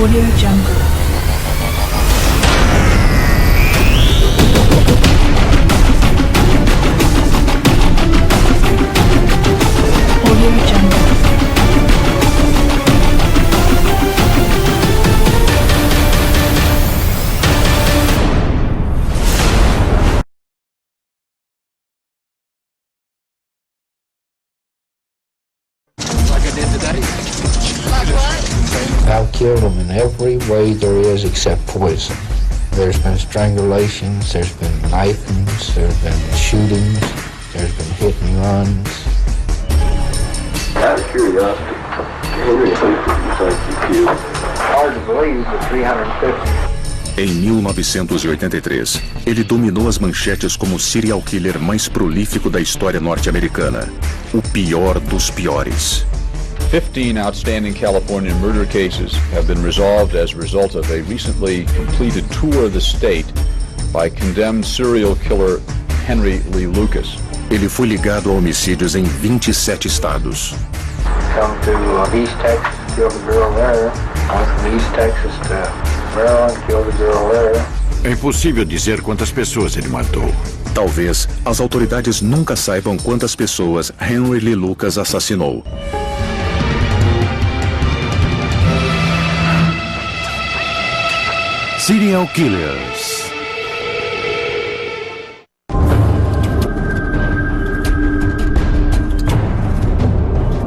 Audio Jungle. Audio Jungle. Like I did today. Like what? I've killed them in every way there is except poison. There's been strangulations, there's been knifings, there's been shootings, there's been hit and runs. Out of curiosity, how many people do you think you killed? Hard to believe, but 350. Em 1983, ele dominou as manchetes como o serial killer mais prolífico da história norte-americana. O pior dos piores. 15 outstanding California murder cases have been resolved as a result of a recently completed tour of the state by condemned serial killer Henry Lee Lucas. Ele foi ligado a homicídios em 27 estados. Come to East Texas, killed the girl there. Went from East Texas to Maryland, killed the girl there. É impossível dizer quantas pessoas ele matou. Talvez as autoridades nunca saibam quantas pessoas Henry Lee Lucas assassinou. Serial Killers.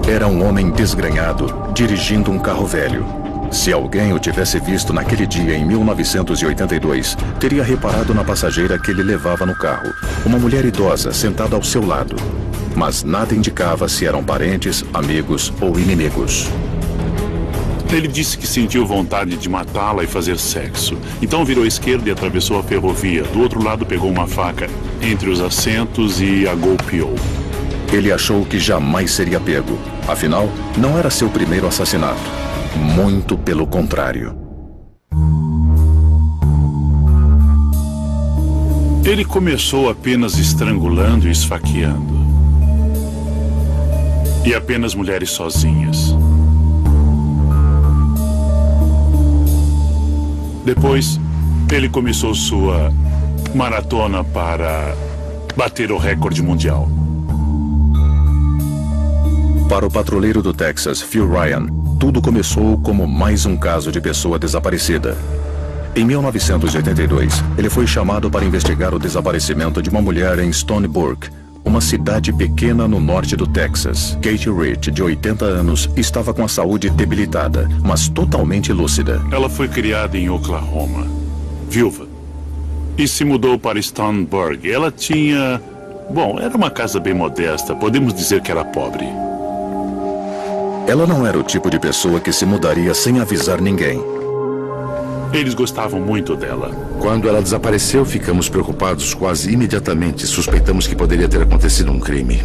Era um homem desgrenhado, dirigindo um carro velho. Se alguém o tivesse visto naquele dia em 1982, teria reparado na passageira que ele levava no carro, uma mulher idosa sentada ao seu lado. Mas nada indicava se eram parentes, amigos ou inimigos. Ele disse que sentiu vontade de matá-la e fazer sexo. Então virou à esquerda e atravessou a ferrovia. Do outro lado pegou uma faca entre os assentos e a golpeou. Ele achou que jamais seria pego. Afinal, não era seu primeiro assassinato. Muito pelo contrário. Ele começou apenas estrangulando e esfaqueando. E apenas mulheres sozinhas. Depois, ele começou sua maratona para bater o recorde mundial. Para o patrulheiro do Texas, Phil Ryan, tudo começou como mais um caso de pessoa desaparecida. Em 1982, ele foi chamado para investigar o desaparecimento de uma mulher em Stony Brook, uma cidade pequena no norte do Texas. Kate Rich, de 80 anos, estava com a saúde debilitada, mas totalmente lúcida. Ela foi criada em Oklahoma, viúva, e se mudou para Stoneburg. Ela tinha... Bom, era uma casa bem modesta, podemos dizer que era pobre. Ela não era o tipo de pessoa que se mudaria sem avisar ninguém. Eles gostavam muito dela. Quando ela desapareceu, ficamos preocupados quase imediatamente. Suspeitamos que poderia ter acontecido um crime.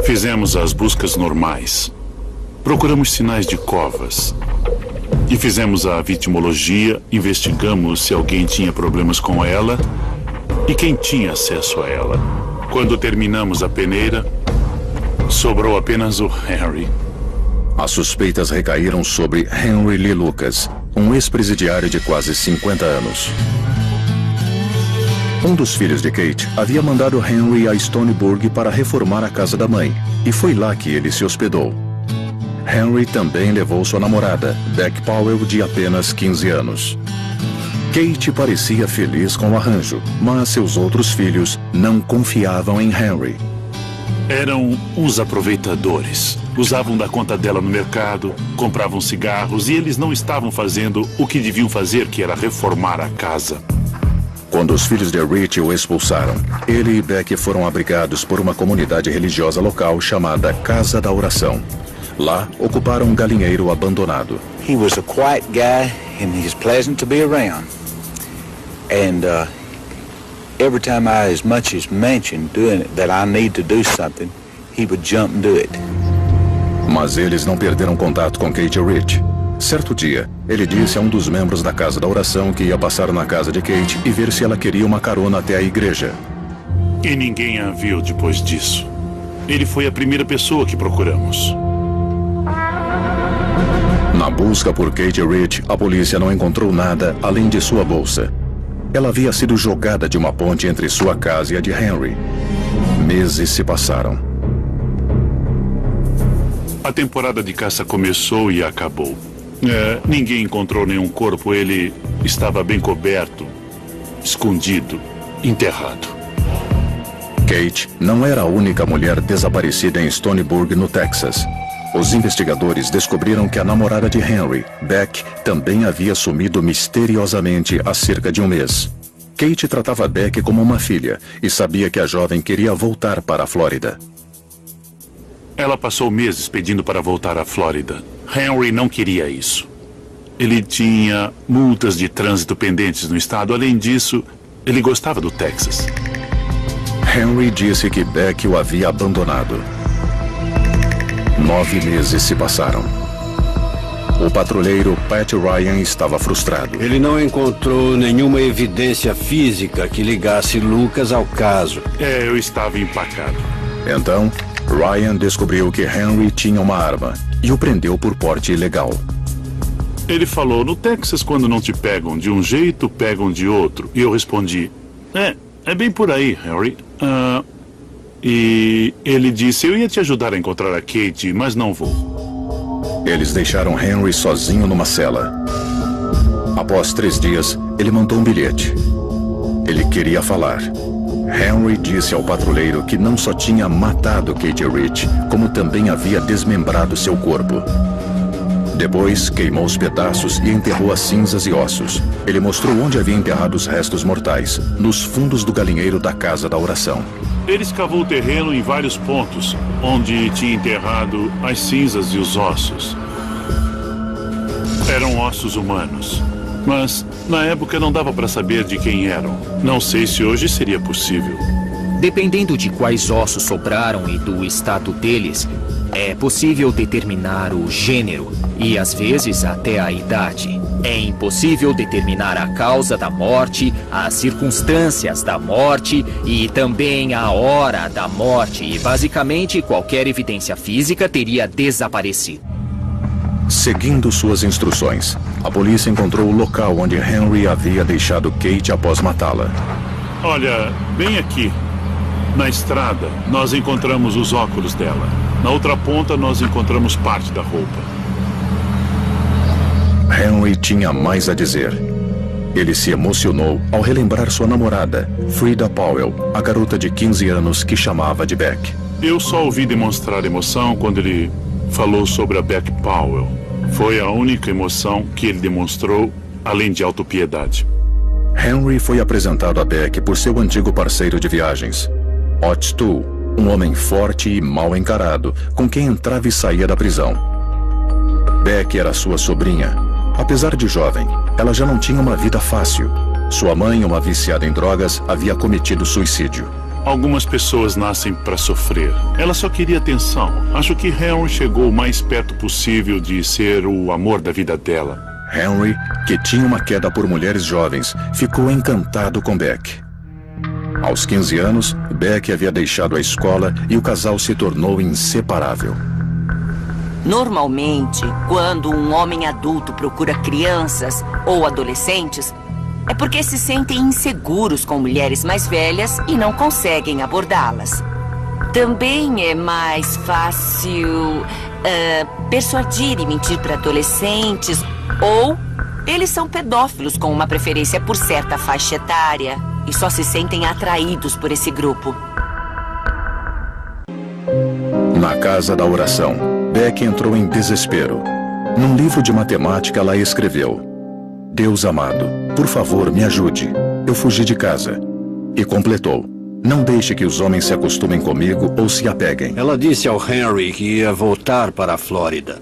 Fizemos as buscas normais. Procuramos sinais de covas. E fizemos a vitimologia, investigamos se alguém tinha problemas com ela e quem tinha acesso a ela. Quando terminamos a peneira, sobrou apenas o Henry. As suspeitas recaíram sobre Henry Lee Lucas, um ex-presidiário de quase 50 anos. Um dos filhos de Kate havia mandado Henry a Stoneburg para reformar a casa da mãe, e foi lá que ele se hospedou. Henry também levou sua namorada, Beck Powell, de apenas 15 anos. Kate parecia feliz com o arranjo, mas seus outros filhos não confiavam em Henry. Eram uns aproveitadores. Usavam da conta dela no mercado, compravam cigarros e eles não estavam fazendo o que deviam fazer, que era reformar a casa. Quando os filhos de Rich o expulsaram, ele e Beck foram abrigados por uma comunidade religiosa local chamada Casa da Oração. Lá, ocuparam um galinheiro abandonado. He was a quiet guy and he's pleasant to be around. And every time I as much as mentioned doing it, that I need to do something, he would jump and do it. Mas eles não perderam contato com Kate Rich. Certo dia, ele disse a um dos membros da Casa da Oração que ia passar na casa de Kate e ver se ela queria uma carona até a igreja. E ninguém a viu depois disso. Ele foi a primeira pessoa que procuramos. Na busca por Kate Rich, a polícia não encontrou nada além de sua bolsa. Ela havia sido jogada de uma ponte entre sua casa e a de Henry. Meses se passaram. A temporada de caça começou e acabou. Ninguém encontrou nenhum corpo. Ele estava bem coberto, escondido, enterrado. Kate não era a única mulher desaparecida em Stoneburg, no Texas. Os investigadores descobriram que a namorada de Henry, Beck, também havia sumido misteriosamente há cerca de um mês. Kate tratava Beck como uma filha e sabia que a jovem queria voltar para a Flórida. Ela passou meses pedindo para voltar à Flórida. Henry não queria isso. Ele tinha multas de trânsito pendentes no estado. Além disso, ele gostava do Texas. Henry disse que Beck o havia abandonado. 9 meses se passaram. O patrulheiro Pat Ryan estava frustrado. Ele não encontrou nenhuma evidência física que ligasse Lucas ao caso. Eu estava empacado. Então, Ryan descobriu que Henry tinha uma arma e o prendeu por porte ilegal. Ele falou: no Texas, quando não te pegam de um jeito, pegam de outro. E eu respondi: é bem por aí, Henry. E ele disse: eu ia te ajudar a encontrar a Kate, mas não vou. Eles deixaram Henry sozinho numa cela. Após 3 dias, ele mandou um bilhete. Ele queria falar. Henry disse ao patrulheiro que não só tinha matado Kate Rich, como também havia desmembrado seu corpo. Depois, queimou os pedaços e enterrou as cinzas e ossos. Ele mostrou onde havia enterrado os restos mortais, nos fundos do galinheiro da Casa da Oração. Ele escavou o terreno em vários pontos, onde tinha enterrado as cinzas e os ossos. Eram ossos humanos, mas na época não dava para saber de quem eram. Não sei se hoje seria possível. Dependendo de quais ossos sobraram e do estado deles, é possível determinar o gênero e, às vezes, até a idade. É impossível determinar a causa da morte, as circunstâncias da morte e também a hora da morte. E, basicamente, qualquer evidência física teria desaparecido. Seguindo suas instruções, a polícia encontrou o local onde Henry havia deixado Kate após matá-la. Olha, bem aqui. Na estrada, nós encontramos os óculos dela. Na outra ponta, nós encontramos parte da roupa. Henry tinha mais a dizer. Ele se emocionou ao relembrar sua namorada, Frida Powell, a garota de 15 anos que chamava de Beck. Eu só ouvi demonstrar emoção quando ele falou sobre a Beck Powell. Foi a única emoção que ele demonstrou, além de autopiedade. Henry foi apresentado a Beck por seu antigo parceiro de viagens, Ott Stuhl, um homem forte e mal encarado, com quem entrava e saía da prisão. Beck era sua sobrinha. Apesar de jovem, ela já não tinha uma vida fácil. Sua mãe, uma viciada em drogas, havia cometido suicídio. Algumas pessoas nascem para sofrer. Ela só queria atenção. Acho que Henry chegou o mais perto possível de ser o amor da vida dela. Henry, que tinha uma queda por mulheres jovens, ficou encantado com Beck. Aos 15 anos, Beck havia deixado a escola e o casal se tornou inseparável. Normalmente, quando um homem adulto procura crianças ou adolescentes, é porque se sentem inseguros com mulheres mais velhas e não conseguem abordá-las. Também é mais fácil persuadir e mentir para adolescentes, ou eles são pedófilos com uma preferência por certa faixa etária e só se sentem atraídos por esse grupo. Na Casa da Oração, Beck entrou em desespero. Num livro de matemática, ela escreveu: Deus amado, por favor, me ajude. Eu fugi de casa. E completou: não deixe que os homens se acostumem comigo ou se apeguem. Ela disse ao Henry que ia voltar para a Flórida.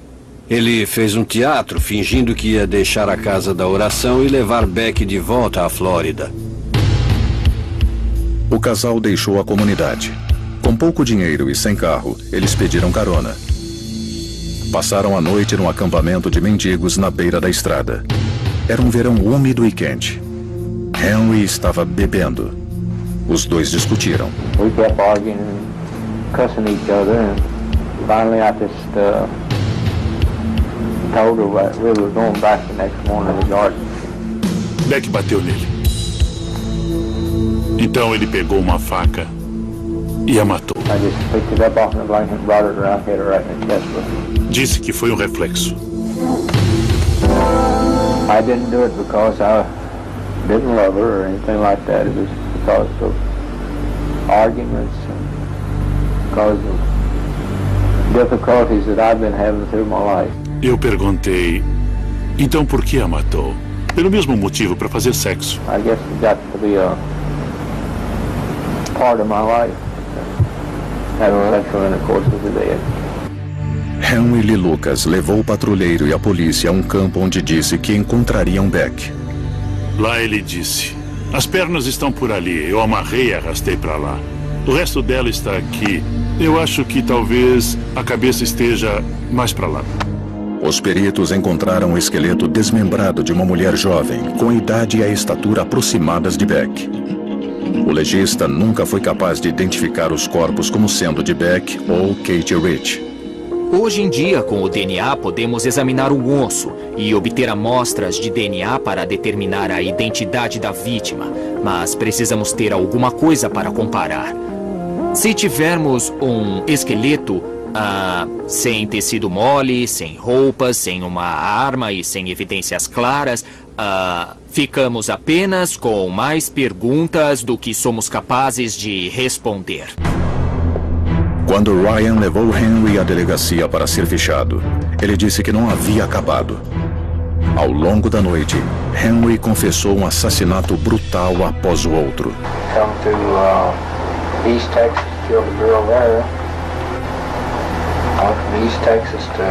Ele fez um teatro fingindo que ia deixar a Casa da Oração e levar Beck de volta à Flórida. O casal deixou a comunidade. Com pouco dinheiro e sem carro, eles pediram carona. Passaram a noite num acampamento de mendigos na beira da estrada. Era um verão úmido e quente. Henry estava bebendo. Os dois discutiram. We kept arguing and cussing each other, and finally I just told her that we were going back the next morning to the garden. Beck bateu nele. Então ele pegou uma faca e a matou. I just picked it up off the blanket and brought it around, hit her right in the chest with it. Disse que foi um reflexo. I didn't do it because I didn't love her or anything like that. It was because of arguments and because of difficulties that I've been having through my life. Eu perguntei, então por que a matou? Pelo mesmo motivo, para fazer sexo. I guess it got to be a part of my life. Having sexual intercourse with the dead. Henry Lee Lucas levou o patrulheiro e a polícia a um campo onde disse que encontrariam Beck. Lá ele disse, as pernas estão por ali, eu amarrei e arrastei para lá. O resto dela está aqui. Eu acho que talvez a cabeça esteja mais para lá. Os peritos encontraram o esqueleto desmembrado de uma mulher jovem, com a idade e a estatura aproximadas de Beck. O legista nunca foi capaz de identificar os corpos como sendo de Beck ou Kate Rich. Hoje em dia, com o DNA, podemos examinar o osso e obter amostras de DNA para determinar a identidade da vítima, mas precisamos ter alguma coisa para comparar. Se tivermos um esqueleto sem tecido mole, sem roupas, sem uma arma e sem evidências claras, ficamos apenas com mais perguntas do que somos capazes de responder. Quando Ryan levou Henry à delegacia para ser fichado, ele disse que não havia acabado. Ao longo da noite, Henry confessou um assassinato brutal após o outro. Come to East Texas, killed a girl there. Out from East Texas to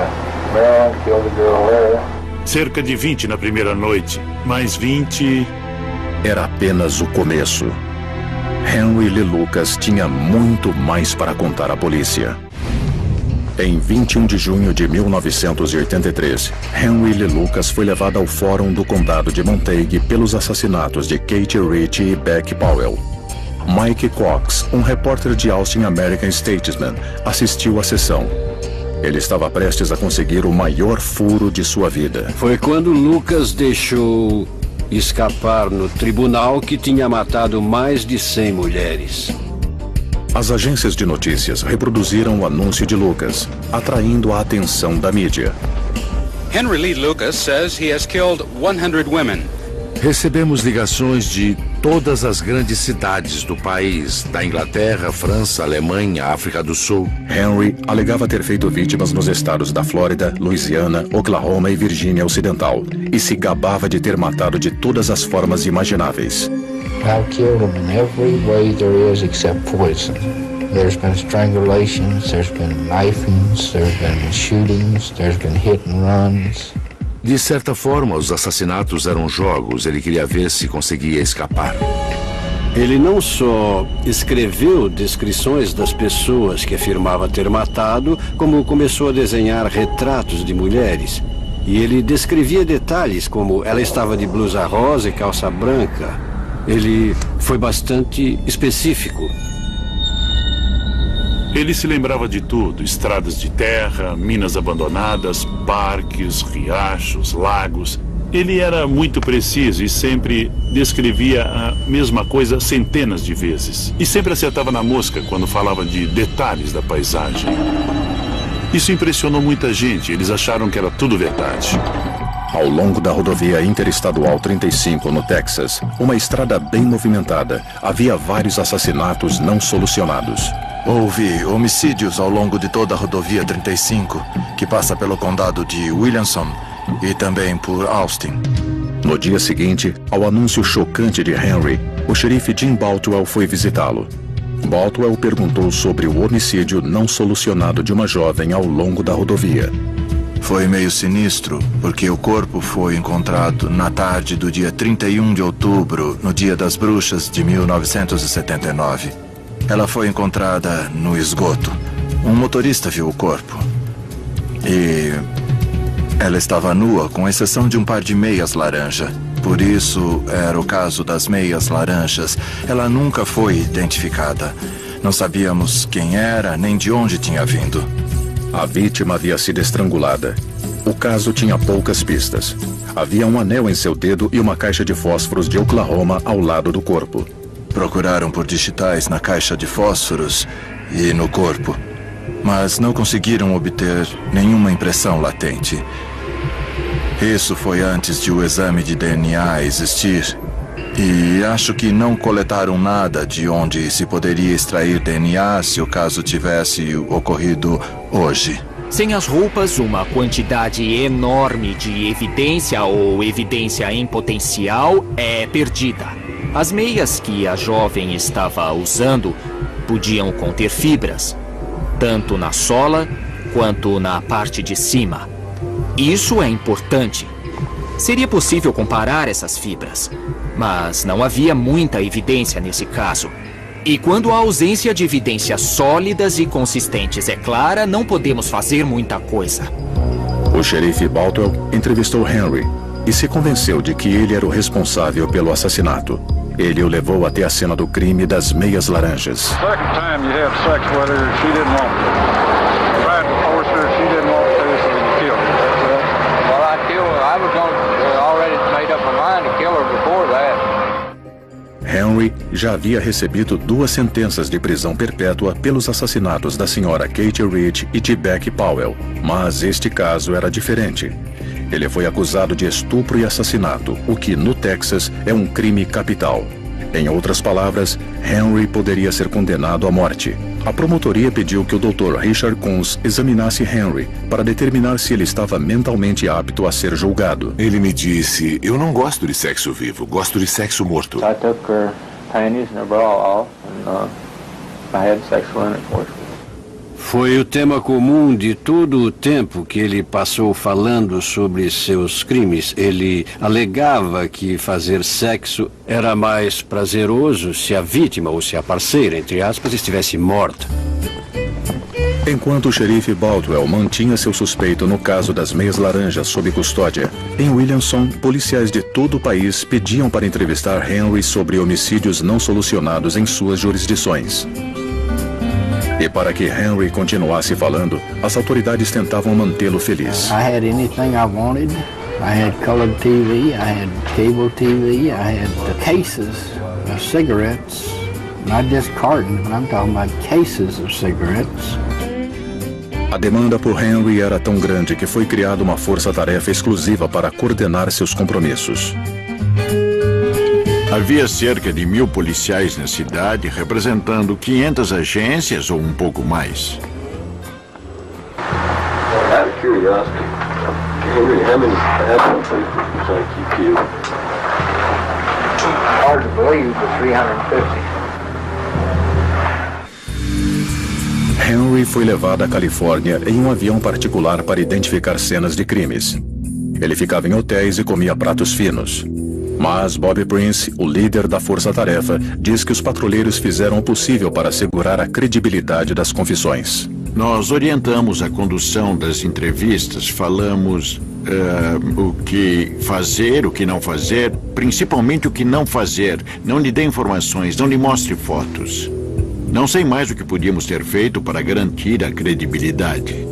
Maryland, killed a girl there. Cerca de 20 na primeira noite, mais 20... Era apenas o começo. Henry Lee Lucas tinha muito mais para contar à polícia. Em 21 de junho de 1983, Henry Lee Lucas foi levado ao Fórum do Condado de Montague pelos assassinatos de Kate Rich e Beck Powell. Mike Cox, um repórter de Austin American Statesman, assistiu à sessão. Ele estava prestes a conseguir o maior furo de sua vida. Foi quando Lucas deixou escapar no tribunal que tinha matado mais de 100 mulheres. As agências de notícias reproduziram o anúncio de Lucas, atraindo a atenção da mídia. Henry Lee Lucas says he has killed 100 women. Recebemos ligações de todas as grandes cidades do país, da Inglaterra, França, Alemanha, África do Sul. Henry alegava ter feito vítimas nos estados da Flórida, Louisiana, Oklahoma e Virgínia Ocidental, e se gabava de ter matado de todas as formas imagináveis. I've killed them in every way there is except poison. There's been strangulations, there's been knifings, there's been shootings, there's been hit and runs. De certa forma, os assassinatos eram jogos. Ele queria ver se conseguia escapar. Ele não só escreveu descrições das pessoas que afirmava ter matado, como começou a desenhar retratos de mulheres. E ele descrevia detalhes como ela estava de blusa rosa e calça branca. Ele foi bastante específico. Ele se lembrava de tudo, estradas de terra, minas abandonadas, parques, riachos, lagos. Ele era muito preciso e sempre descrevia a mesma coisa centenas de vezes. E sempre acertava na mosca quando falava de detalhes da paisagem. Isso impressionou muita gente, eles acharam que era tudo verdade. Ao longo da rodovia interestadual 35, no Texas, uma estrada bem movimentada, havia vários assassinatos não solucionados. Houve homicídios ao longo de toda a rodovia 35, que passa pelo condado de Williamson e também por Austin. No dia seguinte, ao anúncio chocante de Henry, o xerife Jim Baltwell foi visitá-lo. Baltwell perguntou sobre o homicídio não solucionado de uma jovem ao longo da rodovia. Foi meio sinistro, porque o corpo foi encontrado na tarde do dia 31 de outubro, no Dia das Bruxas de 1979. Ela foi encontrada no esgoto. Um motorista viu o corpo. E ela estava nua, com exceção de um par de meias laranja. Por isso, era o caso das meias laranjas. Ela nunca foi identificada. Não sabíamos quem era, nem de onde tinha vindo. A vítima havia sido estrangulada. O caso tinha poucas pistas. Havia um anel em seu dedo e uma caixa de fósforos de Oklahoma ao lado do corpo. Procuraram por digitais na caixa de fósforos e no corpo, mas não conseguiram obter nenhuma impressão latente. Isso foi antes de o exame de DNA existir. E acho que não coletaram nada de onde se poderia extrair DNA se o caso tivesse ocorrido hoje. Sem as roupas, uma quantidade enorme de evidência ou evidência em potencial é perdida. As meias que a jovem estava usando podiam conter fibras, tanto na sola quanto na parte de cima. Isso é importante. Seria possível comparar essas fibras, mas não havia muita evidência nesse caso. E quando a ausência de evidências sólidas e consistentes é clara, não podemos fazer muita coisa. O xerife Baltwell entrevistou Henry e se convenceu de que ele era o responsável pelo assassinato. Ele o levou até a cena do crime das meias laranjas. Henry já havia recebido 2 sentenças de prisão perpétua pelos assassinatos da senhora Kate Reed e de Becky Powell, mas este caso era diferente. Ele foi acusado de estupro e assassinato, o que, no Texas, é um crime capital. Em outras palavras, Henry poderia ser condenado à morte. A promotoria pediu que o Dr. Richard Coons examinasse Henry para determinar se ele estava mentalmente apto a ser julgado. Ele me disse, eu não gosto de sexo vivo, gosto de sexo morto. I took her panties and her bra off and I had sexual intercourse. Foi o tema comum de todo o tempo que ele passou falando sobre seus crimes. Ele alegava que fazer sexo era mais prazeroso se a vítima ou se a parceira, entre aspas, estivesse morta. Enquanto o xerife Baltwell mantinha seu suspeito no caso das meias laranjas sob custódia, em Williamson, policiais de todo o país pediam para entrevistar Henry sobre homicídios não solucionados em suas jurisdições. E para que Henry continuasse falando, as autoridades tentavam mantê-lo feliz. I had anything I wanted. I had colored TV, I had cable TV, I had the cases of cigarettes. Not just cartons, but I'm talking about cases of cigarettes. A demanda por Henry era tão grande que foi criada uma força-tarefa exclusiva para coordenar seus compromissos. Havia cerca de 1000 policiais na cidade, representando 500 agências ou um pouco mais. Out of curiosity, Henry, how many papers like you killed? Hard to believe, but 350. Henry foi levado à Califórnia em um avião particular para identificar cenas de crimes. Ele ficava em hotéis e comia pratos finos. Mas Bob Prince, o líder da força-tarefa, diz que os patrulheiros fizeram o possível para assegurar a credibilidade das confissões. Nós orientamos a condução das entrevistas, falamos o que fazer, o que não fazer, principalmente o que não fazer. Não lhe dê informações, não lhe mostre fotos. Não sei mais o que podíamos ter feito para garantir a credibilidade.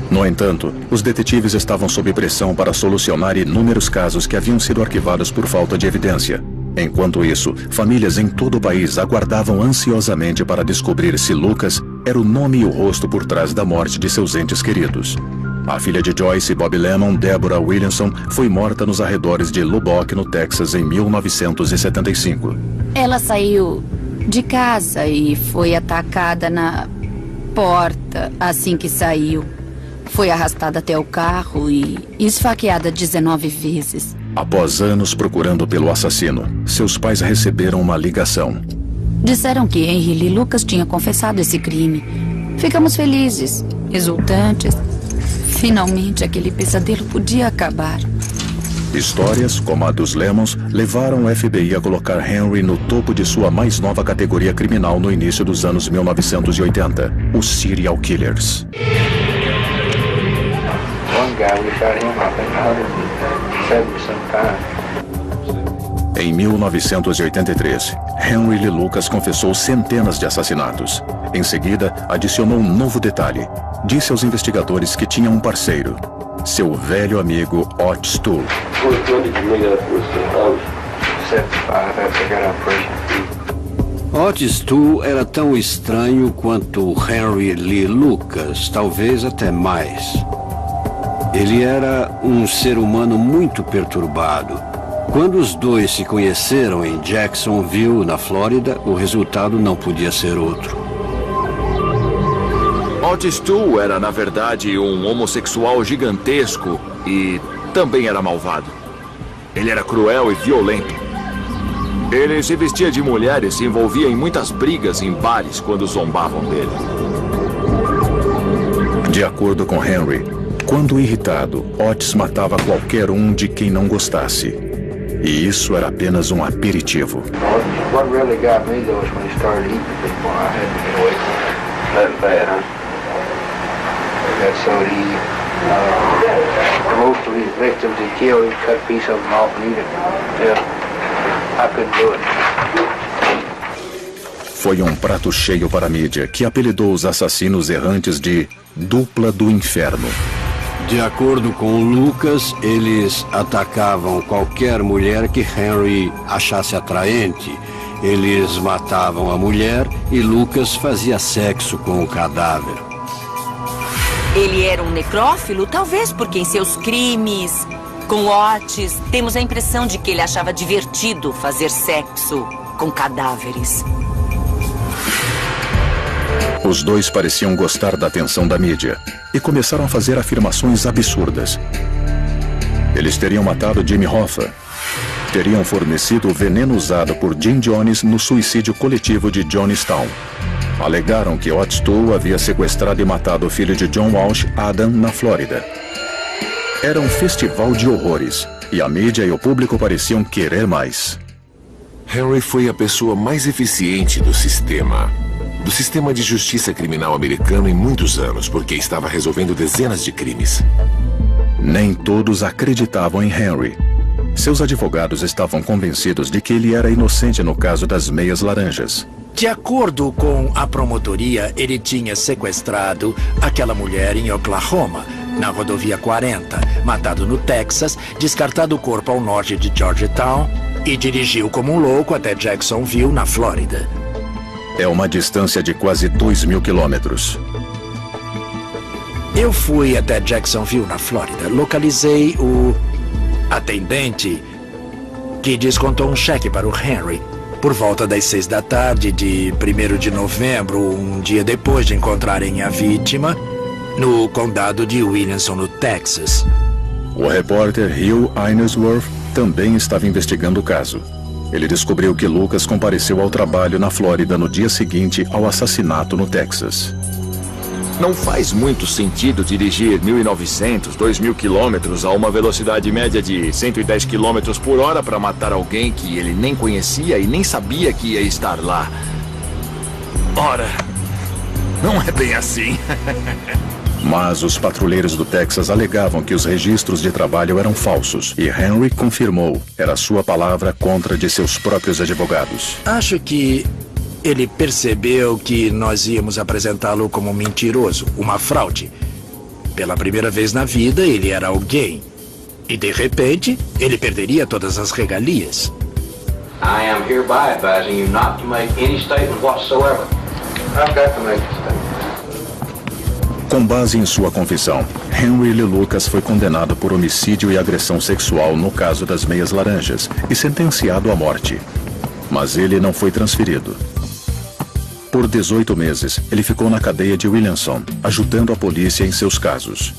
No entanto, os detetives estavam sob pressão para solucionar inúmeros casos que haviam sido arquivados por falta de evidência. Enquanto isso, famílias em todo o país aguardavam ansiosamente para descobrir se Lucas era o nome e o rosto por trás da morte de seus entes queridos. A filha de Joyce, Bob Lemon, Deborah Williamson, foi morta nos arredores de Lubbock, no Texas, em 1975. Ela saiu de casa e foi atacada na porta assim que saiu. Foi arrastada até o carro e esfaqueada 19 vezes. Após anos procurando pelo assassino, seus pais receberam uma ligação. Disseram que Henry Lee Lucas tinha confessado esse crime. Ficamos felizes, exultantes. Finalmente aquele pesadelo podia acabar. Histórias, como a dos Lemons, levaram o FBI a colocar Henry no topo de sua mais nova categoria criminal no início dos anos 1980, os Serial Killers. Em 1983, Henry Lee Lucas confessou centenas de assassinatos. Em seguida, adicionou um novo detalhe. Disse aos investigadores que tinha um parceiro, seu velho amigo Ott Stuhl. Ott Stuhl era tão estranho quanto Henry Lee Lucas, talvez até mais. Ele era um ser humano muito perturbado. Quando os dois se conheceram em Jacksonville, na Flórida, o resultado não podia ser outro. Ott Stuhl era, na verdade, um homossexual gigantesco e também era malvado. Ele era cruel e violento. Ele se vestia de mulher e se envolvia em muitas brigas em bares quando zombavam dele. De acordo com Henry, quando irritado, Otis matava qualquer um de quem não gostasse. E isso era apenas um aperitivo. What really got me though is when he started eating people. I had to get away from that bad, huh? Got so he most of his victims he killed, he'd cut a piece of them off and eat it. Yeah, I couldn't do it. Foi um prato cheio para a mídia, que apelidou os assassinos errantes de Dupla do Inferno. De acordo com Lucas, eles atacavam qualquer mulher que Henry achasse atraente. Eles matavam a mulher e Lucas fazia sexo com o cadáver. Ele era um necrófilo, talvez porque em seus crimes com Otis temos a impressão de que ele achava divertido fazer sexo com cadáveres. Os dois pareciam gostar da atenção da mídia e começaram a fazer afirmações absurdas. Eles teriam matado Jimmy Hoffa, teriam fornecido o veneno usado por Jim Jones no suicídio coletivo de Jonestown. Alegaram que Ott Stuhl havia sequestrado e matado o filho de John Walsh, Adam, na Flórida. Era um festival de horrores e a mídia e o público pareciam querer mais. Henry foi a pessoa mais eficiente do sistema de justiça criminal americano em muitos anos, porque estava resolvendo dezenas de crimes. Nem todos acreditavam em Henry. Seus advogados estavam convencidos de que ele era inocente no caso das meias laranjas. De acordo com a promotoria, ele tinha sequestrado aquela mulher em Oklahoma, na rodovia 40, matado no Texas, descartado o corpo ao norte de Georgetown e dirigiu como um louco até Jacksonville, na Flórida. É uma distância de quase 2.000 quilômetros. Eu fui até Jacksonville, na Flórida. Localizei o atendente que descontou um cheque para o Henry por volta das 6 da tarde de 1º de novembro, um dia depois de encontrarem a vítima no condado de Williamson, no Texas. O repórter Hugh Ainsworth também estava investigando o caso. Ele descobriu que Lucas compareceu ao trabalho na Flórida no dia seguinte ao assassinato no Texas. Não faz muito sentido dirigir 1.900, 2.000 quilômetros a uma velocidade média de 110 quilômetros por hora para matar alguém que ele nem conhecia e nem sabia que ia estar lá. Ora, não é bem assim. Mas os patrulheiros do Texas alegavam que os registros de trabalho eram falsos e Henry confirmou. Era sua palavra contra a de seus próprios advogados. Acho que ele percebeu que nós íamos apresentá-lo como um mentiroso, uma fraude. Pela primeira vez na vida, ele era alguém. E, de repente, ele perderia todas as regalias. I am hereby advising you not to make any statement whatsoever. I've got to make a statement. Com base em sua confissão, Henry Lee Lucas foi condenado por homicídio e agressão sexual no caso das meias laranjas e sentenciado à morte. Mas ele não foi transferido. Por 18 meses, ele ficou na cadeia de Williamson, ajudando a polícia em seus casos.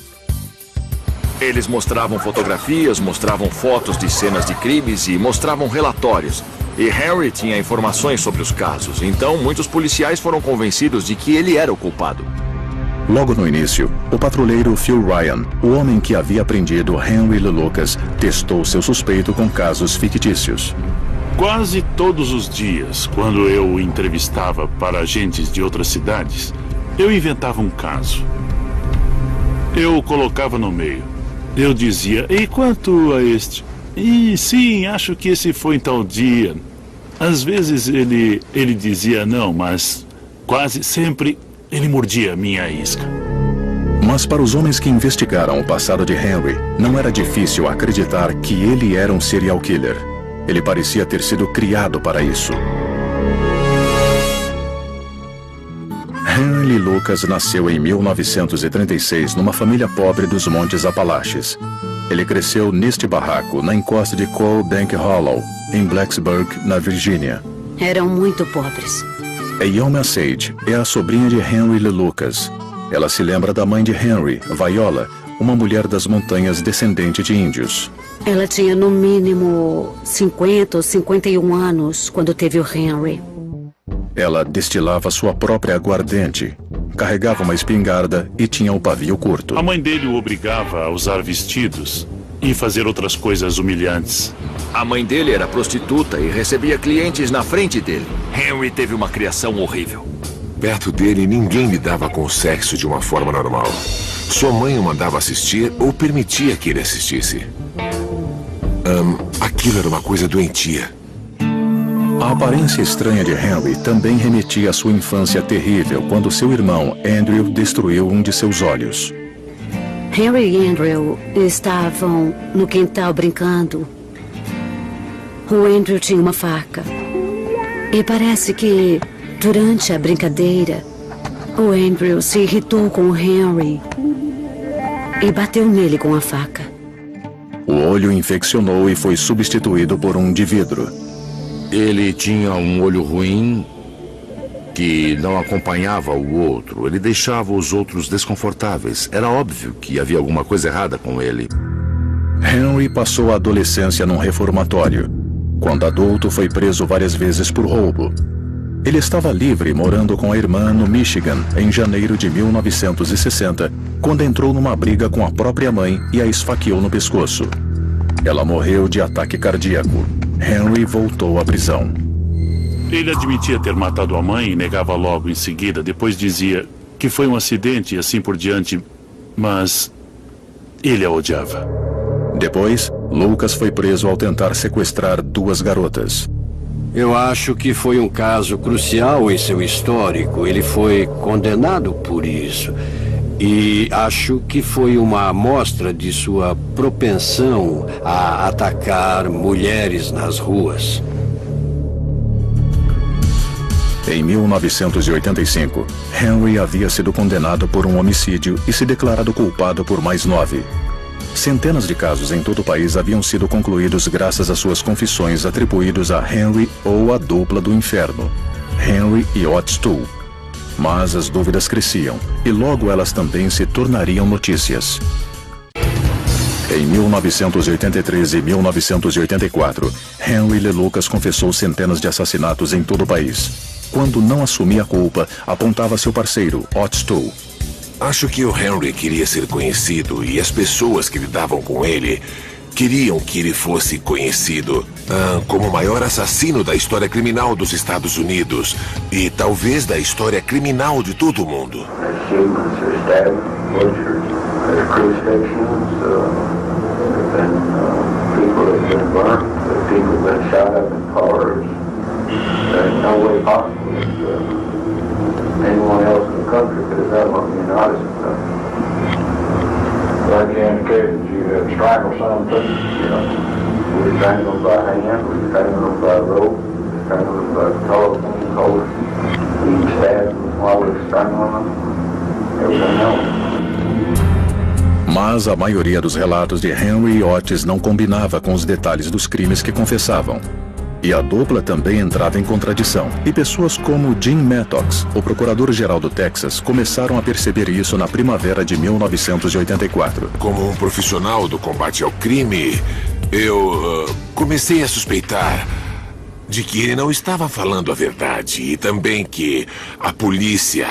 Eles mostravam fotografias, mostravam fotos de cenas de crimes e mostravam relatórios. E Henry tinha informações sobre os casos, então muitos policiais foram convencidos de que ele era o culpado. Logo no início, o patrulheiro Phil Ryan, o homem que havia prendido Henry Lee Lucas, testou seu suspeito com casos fictícios. Quase todos os dias, quando eu o entrevistava para agentes de outras cidades, eu inventava um caso. Eu o colocava no meio. Eu dizia, e quanto a este? E sim, acho que esse foi em tal dia. Às vezes ele dizia não, mas Quase sempre ele mordia a minha isca. Mas para os homens que investigaram o passado de Henry, não era difícil acreditar que ele era um serial killer. Ele parecia ter sido criado para isso. Henry Lee Lucas nasceu em 1936 numa família pobre dos Montes Apalaches. Ele cresceu neste barraco, na encosta de Coal Bank Hollow, em Blacksburg, na Virgínia. Eram muito pobres. Yoma Sage é a sobrinha de Henry Lee Lucas. Ela se lembra da mãe de Henry, Viola, uma mulher das montanhas descendente de índios. Ela tinha no mínimo 50 ou 51 anos quando teve o Henry. Ela destilava sua própria aguardente, carregava uma espingarda e tinha o pavio curto. A mãe dele o obrigava a usar vestidos e fazer outras coisas humilhantes. A mãe dele era prostituta e recebia clientes na frente dele. Henry teve uma criação horrível. Perto dele, ninguém lidava com o sexo de uma forma normal. Sua mãe o mandava assistir ou permitia que ele assistisse. Aquilo era uma coisa doentia. A aparência estranha de Henry também remetia à sua infância terrível, quando seu irmão, Andrew, destruiu um de seus olhos. Henry e Andrew estavam no quintal brincando. O Andrew tinha uma faca. E parece que, durante a brincadeira, o Andrew se irritou com o Henry e bateu nele com a faca. O olho infeccionou e foi substituído por um de vidro. Ele tinha um olho ruim que não acompanhava o outro. Ele deixava os outros desconfortáveis. Era óbvio que havia alguma coisa errada com ele. Henry passou a adolescência num reformatório. Quando adulto, foi preso várias vezes por roubo. Ele estava livre, morando com a irmã no Michigan, em janeiro de 1960, quando entrou numa briga com a própria mãe e a esfaqueou no pescoço. Ela morreu de ataque cardíaco. Henry voltou à prisão. Ele admitia ter matado a mãe e negava logo em seguida. Depois dizia que foi um acidente e assim por diante, mas ele a odiava. Depois, Lucas foi preso ao tentar sequestrar 2 garotas. Eu acho que foi um caso crucial em seu histórico. Ele foi condenado por isso. E acho que foi uma amostra de sua propensão a atacar mulheres nas ruas. Em 1985, Henry havia sido condenado por um homicídio e se declarado culpado por mais 9. Centenas de casos em todo o país haviam sido concluídos graças às suas confissões atribuídos a Henry ou a dupla do inferno, Henry e Otis Toole. Mas as dúvidas cresciam, e logo elas também se tornariam notícias. Em 1983 e 1984, Henry Lee Lucas confessou centenas de assassinatos em todo o país. Quando não assumia a culpa, apontava seu parceiro, Otis Toole. Acho que o Henry queria ser conhecido e as pessoas que lidavam com ele queriam que ele fosse conhecido como o maior assassino da história criminal dos Estados Unidos e talvez da história criminal de todo o mundo. Anyone else in the country could have done what the United States. Like you indicated, you had strangled some people, you know. We strangled them by hand, we strangled them by rope, we strangled them by telephone cords, we stabbed them while we were strangling them, everything else. Mas a maioria dos relatos de Henry e Otis não combinava com os detalhes dos crimes que confessavam. E a dupla também entrava em contradição. E pessoas como Jim Mattox, o procurador-geral do Texas, começaram a perceber isso na primavera de 1984. Como um profissional do combate ao crime, eu comecei a suspeitar de que ele não estava falando a verdade e também que a polícia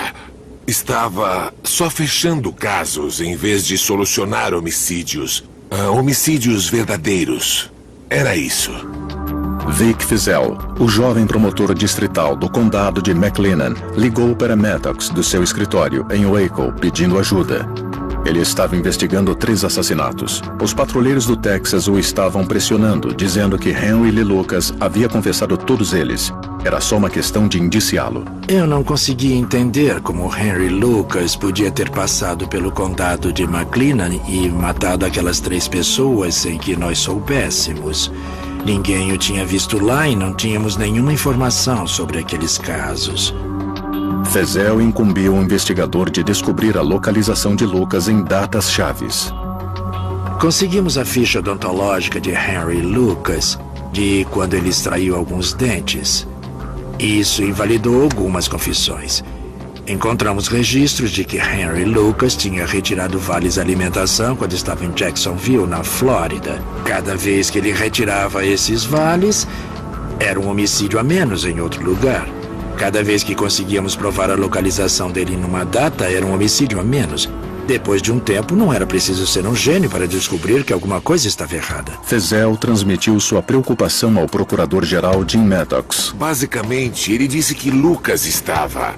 estava só fechando casos em vez de solucionar homicídios. Homicídios verdadeiros. Era isso. Vic Fizel, o jovem promotor distrital do condado de McLennan, ligou para Mattox do seu escritório em Waco pedindo ajuda. Ele estava investigando 3 assassinatos. Os patrulheiros do Texas o estavam pressionando, dizendo que Henry Lee Lucas havia confessado todos eles. Era só uma questão de indiciá-lo. Eu não conseguia entender como Henry Lucas podia ter passado pelo condado de McLennan e matado aquelas 3 pessoas sem que nós soubéssemos. Ninguém o tinha visto lá e não tínhamos nenhuma informação sobre aqueles casos. Fezel incumbiu o investigador de descobrir a localização de Lucas em datas chaves. Conseguimos a ficha odontológica de Henry Lucas, de quando ele extraiu alguns dentes. Isso invalidou algumas confissões. Encontramos registros de que Henry Lucas tinha retirado vales alimentação quando estava em Jacksonville, na Flórida. Cada vez que ele retirava esses vales, era um homicídio a menos em outro lugar. Cada vez que conseguíamos provar a localização dele numa data, era um homicídio a menos. Depois de um tempo, não era preciso ser um gênio para descobrir que alguma coisa estava errada. Fezel transmitiu sua preocupação ao procurador-geral Jim Maddox. Basicamente, ele disse que Lucas estava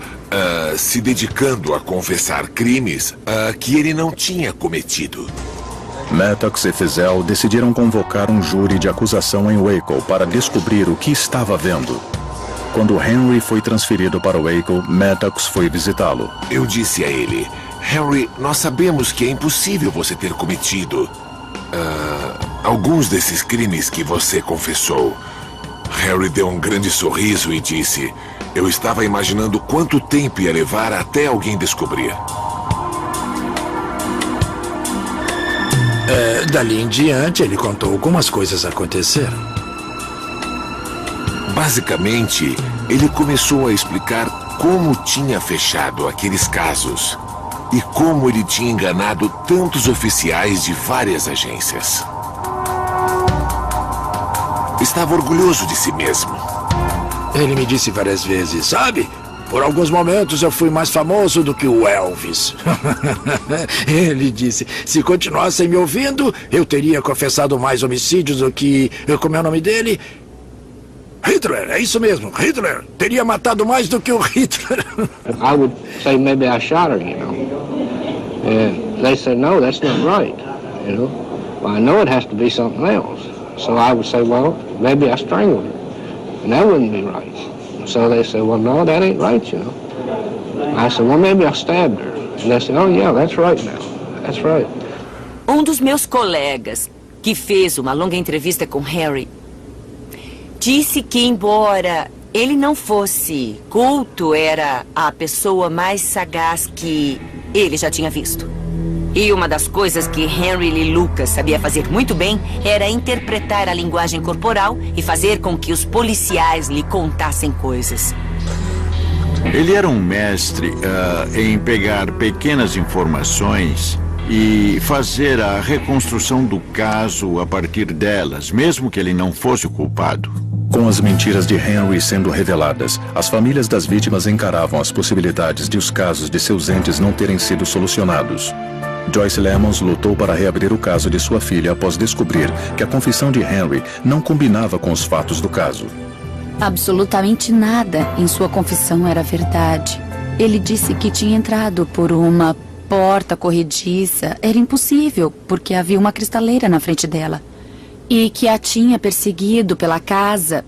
se dedicando a confessar crimes que ele não tinha cometido. Maddox e Fezel decidiram convocar um júri de acusação em Waco para descobrir o que estava vendo. Quando Henry foi transferido para Waco, Maddox foi visitá-lo. Eu disse a ele: Henry, nós sabemos que é impossível você ter cometido alguns desses crimes que você confessou. Henry deu um grande sorriso e disse: eu estava imaginando quanto tempo ia levar até alguém descobrir. Dali em diante, ele contou como as coisas aconteceram. Basicamente, ele começou a explicar como tinha fechado aqueles casos e como ele tinha enganado tantos oficiais de várias agências. Estava orgulhoso de si mesmo. Ele me disse várias vezes, sabe? Por alguns momentos eu fui mais famoso do que o Elvis. Ele disse, se continuassem me ouvindo, eu teria confessado mais homicídios do que... Como é o nome dele? Hitler, é isso mesmo, Hitler. Teria matado mais do que o Hitler. I would say maybe I shot her, you know. And they said, no, that's not right, you know. Well, I know it has to be something else. So I would say, well, maybe I strangled her. And that wouldn't be right. So they said, well, no, that ain't right, you know. I said, well, maybe I stabbed her. And they said, oh, yeah, that's right now. That's right. Um dos meus colegas, que fez uma longa entrevista com Harry, disse que, embora ele não fosse culto, era a pessoa mais sagaz que ele já tinha visto. E uma das coisas que Henry Lee Lucas sabia fazer muito bem era interpretar a linguagem corporal e fazer com que os policiais lhe contassem coisas. Ele era um mestre em pegar pequenas informações e fazer a reconstrução do caso a partir delas, mesmo que ele não fosse o culpado. Com as mentiras de Henry sendo reveladas, as famílias das vítimas encaravam as possibilidades de os casos de seus entes não terem sido solucionados. Joyce Lemons lutou para reabrir o caso de sua filha após descobrir que a confissão de Henry não combinava com os fatos do caso. Absolutamente nada em sua confissão era verdade. Ele disse que tinha entrado por uma porta corrediça. Era impossível, porque havia uma cristaleira na frente dela. E que a tinha perseguido pela casa,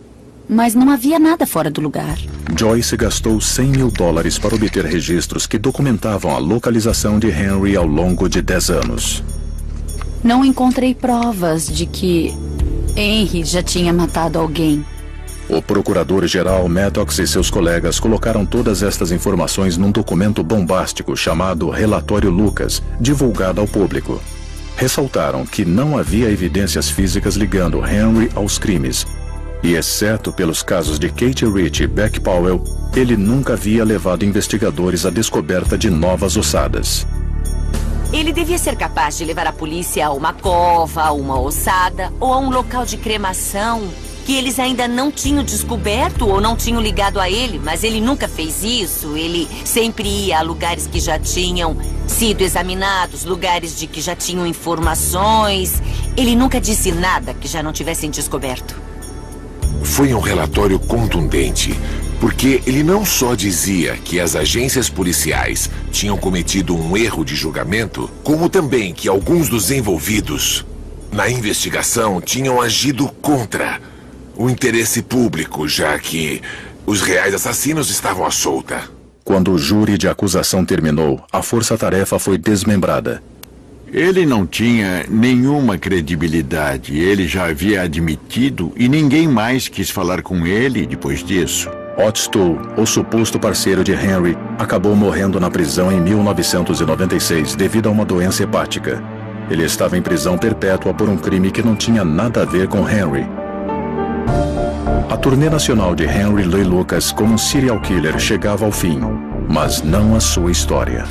mas não havia nada fora do lugar. Joyce gastou $100 mil para obter registros que documentavam a localização de Henry ao longo de 10 anos. Não encontrei provas de que Henry já tinha matado alguém. O procurador-geral Maddox e seus colegas colocaram todas estas informações num documento bombástico chamado Relatório Lucas, divulgado ao público. Ressaltaram que não havia evidências físicas ligando Henry aos crimes. E, exceto pelos casos de Kate Rich e Beck Powell, ele nunca havia levado investigadores à descoberta de novas ossadas. Ele devia ser capaz de levar a polícia a uma cova, a uma ossada ou a um local de cremação que eles ainda não tinham descoberto ou não tinham ligado a ele, mas ele nunca fez isso. Ele sempre ia a lugares que já tinham sido examinados, lugares de que já tinham informações. Ele nunca disse nada que já não tivessem descoberto. Foi um relatório contundente, porque ele não só dizia que as agências policiais tinham cometido um erro de julgamento, como também que alguns dos envolvidos na investigação tinham agido contra o interesse público, já que Os reais assassinos estavam à solta. Quando o júri de acusação terminou, a força-tarefa foi desmembrada. Ele não tinha nenhuma credibilidade. Ele já havia admitido e ninguém mais quis falar com ele depois disso. Otto, o suposto parceiro de Henry, acabou morrendo na prisão em 1996 devido a uma doença hepática. Ele estava em prisão perpétua por um crime que não tinha nada a ver com Henry. A turnê nacional de Henry Lee Lucas como um serial killer chegava ao fim, mas não a sua história.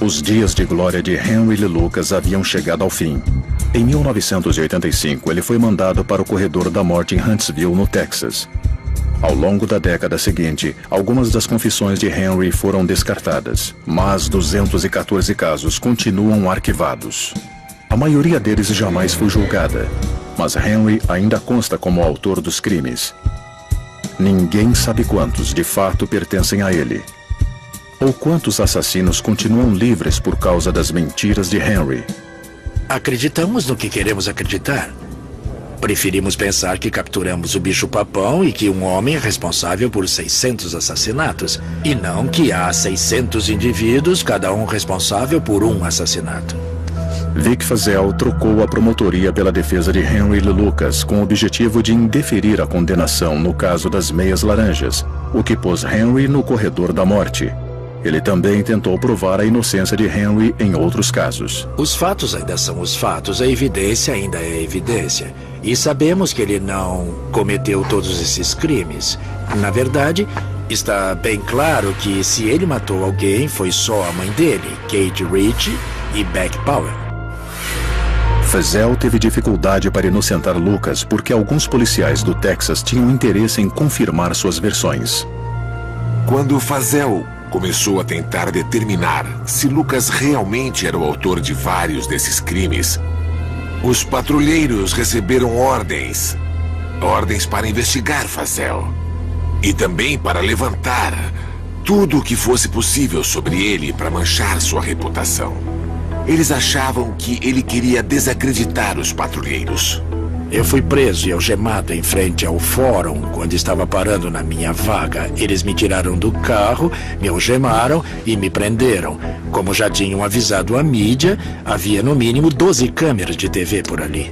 Os dias de glória de Henry Lee Lucas haviam chegado ao fim. Em 1985, ele foi mandado para o corredor da morte em Huntsville, no Texas. Ao longo da década seguinte, algumas das confissões de Henry foram descartadas, mas 214 casos continuam arquivados. A maioria deles jamais foi julgada, mas Henry ainda consta como autor dos crimes. Ninguém sabe quantos, de fato, pertencem a ele. Ou quantos assassinos continuam livres por causa das mentiras de Henry. Acreditamos no que queremos acreditar. Preferimos pensar que capturamos o bicho-papão e que um homem é responsável por 600 assassinatos, e não que há 600 indivíduos, cada um responsável por um assassinato. Vic Feazell trocou a promotoria pela defesa de Henry Lee Lucas com o objetivo de indeferir a condenação no caso das meias laranjas, o que pôs Henry no corredor da morte. Ele também tentou provar a inocência de Henry em outros casos. Os fatos ainda são os fatos, a evidência ainda é evidência. E sabemos que ele não cometeu todos esses crimes. Na verdade, está bem claro que se ele matou alguém, foi só a mãe dele, Kate Ritchie e Beck Powell. Feazell teve dificuldade para inocentar Lucas porque alguns policiais do Texas tinham interesse em confirmar suas versões. Quando Feazell começou a tentar determinar se Lucas realmente era o autor de vários desses crimes, os patrulheiros receberam ordens para investigar Feazell e também para levantar tudo o que fosse possível sobre ele para manchar sua reputação. Eles achavam que ele queria desacreditar os patrulheiros. Eu fui preso e algemado em frente ao fórum quando estava parando na minha vaga. Eles me tiraram do carro, me algemaram e me prenderam. Como já tinham avisado a mídia, havia no mínimo 12 câmeras de TV por ali.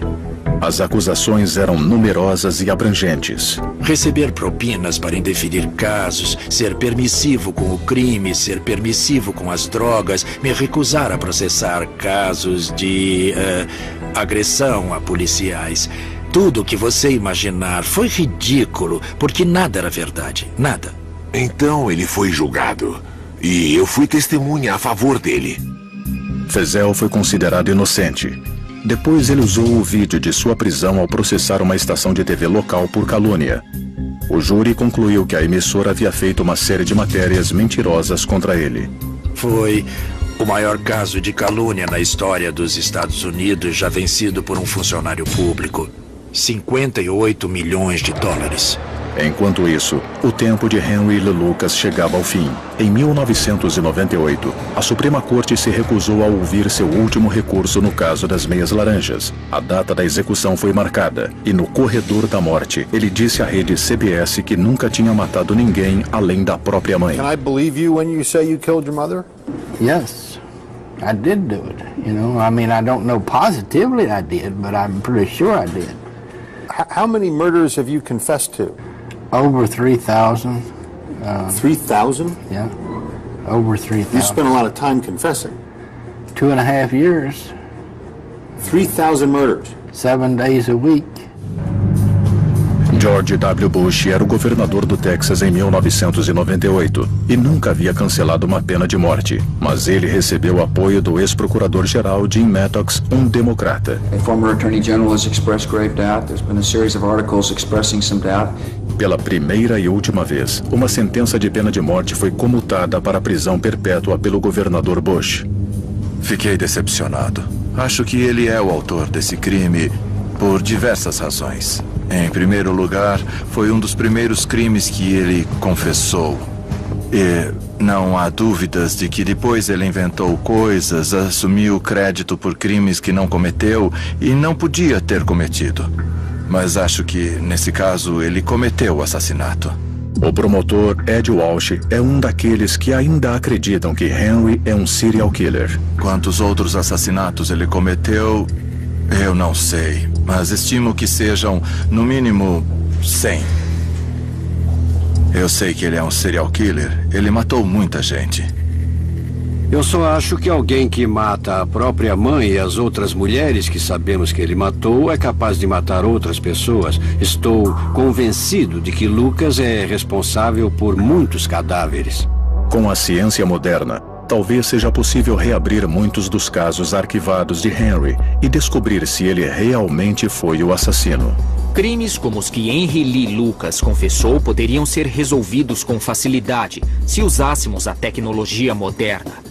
As acusações eram numerosas e abrangentes. Receber propinas para indeferir casos, ser permissivo com o crime, ser permissivo com as drogas, me recusar a processar casos de agressão a policiais. Tudo o que você imaginar foi ridículo, porque nada era verdade, nada. Então ele foi julgado, e eu fui testemunha a favor dele. Feazell foi considerado inocente. Depois ele usou o vídeo de sua prisão ao processar uma estação de TV local por calúnia. O júri concluiu que a emissora havia feito uma série de matérias mentirosas contra ele. Foi o maior caso de calúnia na história dos Estados Unidos, já vencido por um funcionário público. 58 milhões de dólares. Enquanto isso, o tempo de Henry Lee Lucas chegava ao fim. Em 1998, a Suprema Corte se recusou a ouvir seu último recurso no caso das meias laranjas. A data da execução foi marcada, e no corredor da morte, ele disse à rede CBS que nunca tinha matado ninguém além da própria mãe. Can I believe you when you say you killed your mother? Yes, I did do it. You know, I mean, I don't know positively I did, but I'm pretty sure I did. How many murders have you confessed to? Over 3,000. 3,000? Yeah, over 3,000. You spent a lot of time confessing. 2.5 years. 3,000 murders. 7 days a week. George W. Bush era o governador do Texas em 1998 e nunca havia cancelado uma pena de morte, mas ele recebeu o apoio do ex-procurador-geral Jim Mattox, um democrata. A former attorney general has expressed grave doubt. There's been a series of articles expressing some doubt. Pela primeira e última vez, uma sentença de pena de morte foi comutada para prisão perpétua pelo governador Bush. Fiquei decepcionado. Acho que ele é o autor desse crime por diversas razões. Em primeiro lugar, foi um dos primeiros crimes que ele confessou. E não há dúvidas de que depois ele inventou coisas, assumiu crédito por crimes que não cometeu e não podia ter cometido. mas acho que, nesse caso, ele cometeu o assassinato. O promotor Ed Walsh é um daqueles que ainda acreditam que Henry é um serial killer. Quantos outros assassinatos ele cometeu, eu não sei, mas estimo que sejam, no mínimo, 100. Eu sei que ele é um serial killer. Ele matou muita gente. Eu só acho que alguém que mata a própria mãe e as outras mulheres que sabemos que ele matou é capaz de matar outras pessoas. Estou convencido de que Lucas é responsável por muitos cadáveres. Com a ciência moderna, talvez seja possível reabrir muitos dos casos arquivados de Henry e descobrir se ele realmente foi o assassino. Crimes como os que Henry Lee Lucas confessou poderiam ser resolvidos com facilidade se usássemos a tecnologia moderna.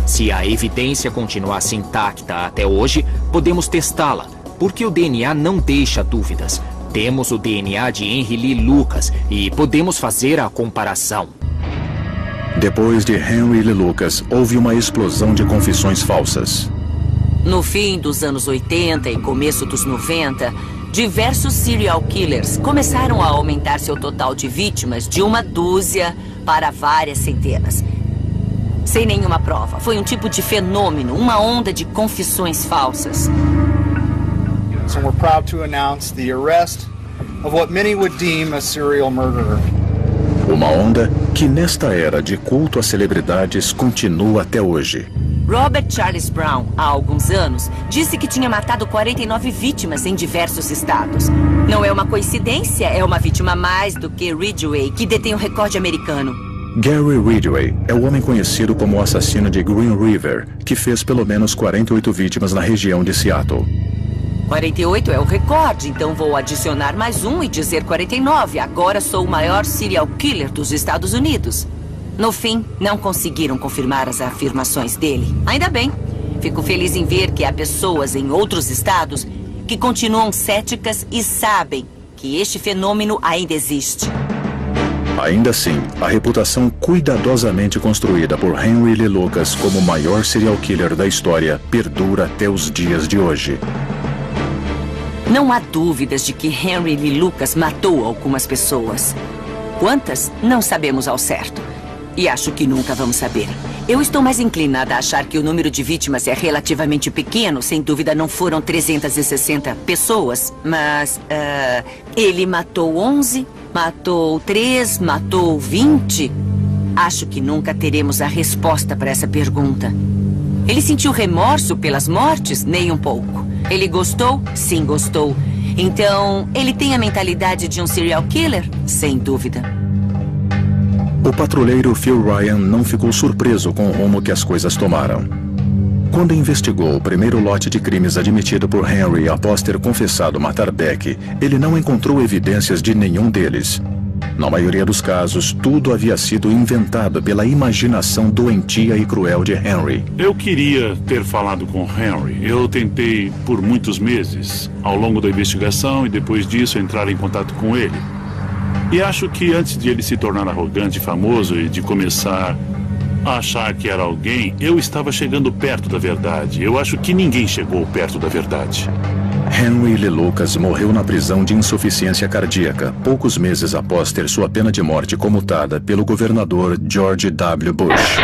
Se a evidência continuasse intacta até hoje, podemos testá-la, porque o DNA não deixa dúvidas. Temos o DNA de Henry Lee Lucas e podemos fazer a comparação. Depois de Henry Lee Lucas, houve uma explosão de confissões falsas. No fim dos anos 80 e começo dos 90, diversos serial killers começaram a aumentar seu total de vítimas de 1 para várias centenas. Sem nenhuma prova. Foi um tipo de fenômeno, uma onda de confissões falsas. So we're proud to announce the arrest of what many would deem a serial murderer. Uma onda que nesta era de culto às celebridades continua até hoje. Robert Charles Brown, há alguns anos, disse que tinha matado 49 vítimas em diversos estados. Não é uma coincidência, é uma vítima a mais do que Ridgway, que detém o recorde americano. Gary Ridgway é o homem conhecido como o assassino de Green River, que fez pelo menos 48 vítimas na região de Seattle. 48 é o recorde, então vou adicionar mais um e dizer 49. Agora sou o maior serial killer dos Estados Unidos. No fim, não conseguiram confirmar as afirmações dele. Ainda bem. Fico feliz em ver que há pessoas em outros estados que continuam céticas e sabem que este fenômeno ainda existe. Ainda assim, a reputação cuidadosamente construída por Henry Lee Lucas como o maior serial killer da história perdura até os dias de hoje. Não há dúvidas de que Henry Lee Lucas matou algumas pessoas. Quantas? Não sabemos ao certo. E acho que nunca vamos saber. Eu estou mais inclinada a achar que o número de vítimas é relativamente pequeno. Sem dúvida não foram 360 pessoas, mas ele matou 11, matou 3, matou 20. Acho que nunca teremos a resposta para essa pergunta. Ele sentiu remorso pelas mortes? Nem um pouco. Ele gostou? Sim, gostou. Então, ele tem a mentalidade de um serial killer? Sem dúvida. O patrulheiro Phil Ryan não ficou surpreso com o rumo que as coisas tomaram. Quando investigou o primeiro lote de crimes admitido por Henry após ter confessado matar Beck, ele não encontrou evidências de nenhum deles. Na maioria dos casos, tudo havia sido inventado pela imaginação doentia e cruel de Henry. Eu queria ter falado com Henry. Eu tentei por muitos meses, ao longo da investigação, e depois disso entrar em contato com ele. E acho que antes de ele se tornar arrogante e famoso e de começar a achar que era alguém, eu estava chegando perto da verdade. Eu acho que ninguém chegou perto da verdade. Henry Lee Lucas morreu na prisão de insuficiência cardíaca, poucos meses após ter sua pena de morte comutada pelo governador George W. Bush.